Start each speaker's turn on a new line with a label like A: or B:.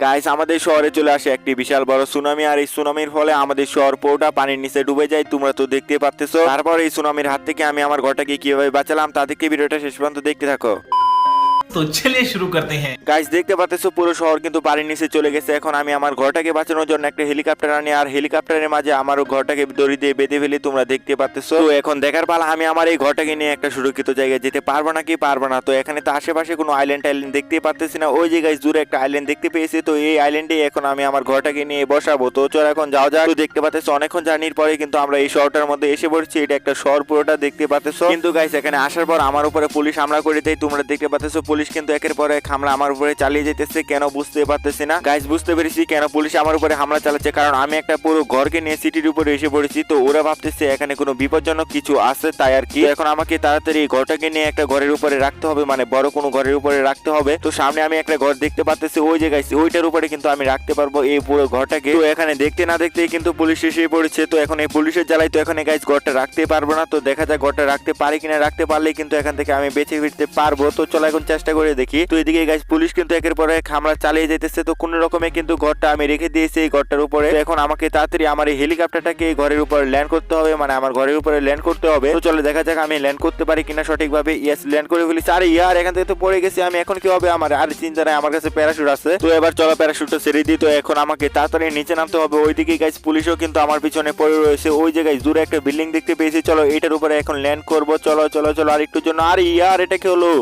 A: Guys আমাদের শহরে চলে আসে একটি বিশাল বড় সুনামি, আর এই সুনামির ফলে আমাদের শহর পুরোটা পানির নিচে ডুবে যায়। তোমরা তো দেখতে পারতেছো। তারপর এই সুনামির হাত থেকে আমি আমার ঘরটাকে কিভাবে বাঁচালাম তা থেকে ভিডিওটা শেষ পর্যন্ত দেখতে থাকো।
B: तो चलिए शुरू करते हैं।
A: গাইস দেখতে পাচ্তেছো পুরো শহর কিন্তু পানির নিচে চলে গেছে। এখন আমি আমার ঘরটাকে বাঁচানোর জন্য একটা হেলিকপ্টার আনি, আর হেলিকপ্টারের মাঝে আমার ঘরটাকে দড়ি দিয়ে বেঁধে ফেলি। তোমরা দেখতে পাচ্তেছো। তো এখন দেখার পালা আমি আমার এই ঘরটাকে নিয়ে একটা সুরক্ষিত জায়গায় যেতে পারবো নাকি পারবো না। তো এখানে তো আশেপাশে কোনো আইল্যান্ড দেখতে পারতেছি না। ওই যে গাইস দূরে একটা আইল্যান্ড দেখতে পেয়েছি। তো এই আইল্যান্ডে এখন আমি আমার ঘরটাকে নিয়ে বসাবো। তো চল এখন যাও যাক। তো দেখতে পাচ্তেছো অনেকক্ষণ জার্নির পরে কিন্তু আমরা এই শহরটার মধ্যে এসে পড়ছি। এটা একটা শহর পুরোটা দেখতে পাচ্তেছো। কিন্তু গাইস এখানে আসার পর আমার উপরে পুলিশ হামলা করে দেয়। তোমরা দেখতে পাচ্তেছো পুলিশ কিন্তু একের পর এক হামলা আমার উপরে চালিয়ে যেতেছে। কেন বুঝতে পারতেছি না। গাইস বুঝতে পেরেছি কেন পুলিশ আমার উপরে হামলা চালাচ্ছে, কারণ আমি একটা পুরো ঘরকে নিয়ে সিটির উপরে এসে পড়েছি। তো ওরা ভাবতেছে এখানে কোনো বিপজ্জনক কিছু আছে, তাই আর কি। এখন আমাকে তাড়াতাড়ি এই ঘরটাকে নিয়ে একটা ঘরের উপরে রাখতে হবে, মানে বড় কোনো ঘরের উপরে রাখতে হবে। তো সামনে আমি একটা ঘর দেখতে পাচ্তেছি, ওই যে গাইস ওইটার উপরে কিন্তু আমি রাখতে পারবো এই পুরো ঘরটাকে। তো এখানে দেখতে না দেখতেই কিন্তু পুলিশ এসে পড়েছে। তো এখন এই পুলিশের জ্বালাই তো এখানে গাইস ঘরটা রাখতে পারবো না। তো দেখা যাক ঘরটা রাখতে পারি কিনা। রাখতে পারলেই কিন্তু এখান থেকে আমি বেঁচে ফিরতে পারবো। তো চলো এখন চেষ্টা করে দেখি। তো এদিকে গাইস পুলিশ কিন্তু একের পর এক হামলা চালিয়ে যেতেছে। তো কোন রকমে কিন্তু ঘরটা আমি রেখে দিয়েছি এই ঘরটার উপরে। তো এখন আমাকে তাড়াতাড়ি আমার এই হেলিকপ্টারটাকে এই ঘরের উপরে ল্যান্ড করতে হবে, মানে আমার ঘরের উপরে ল্যান্ড করতে হবে। তো চলো দেখা যাক আমি ল্যান্ড করতে পারি কিনা সঠিকভাবে। ইয়েস, ল্যান্ড করে ফেলেছি। আরে ইয়ার এখান থেকে তো পড়ে গেছি আমি। এখন কি হবে আমার? আর চিন্তা নাই, আমার কাছে প্যারাশুট আছে। তো এবার চলো প্যারাশুটটা ছেড়ে দিই। তো এখন আমাকে তাড়াতাড়ি নিচে নামতে হবে। ওইদিকে গাইস পুলিশও কিন্তু আমার পিছনে পড়ে রয়েছে। ওই যে গাইস দূরে একটা বিল্ডিং দেখতে পেয়েছি। চলো এটার উপরে এখন ল্যান্ড করবো। চলো চলো চলো আর একটুর জন্য। আর ইয়ার এটা কি হলো?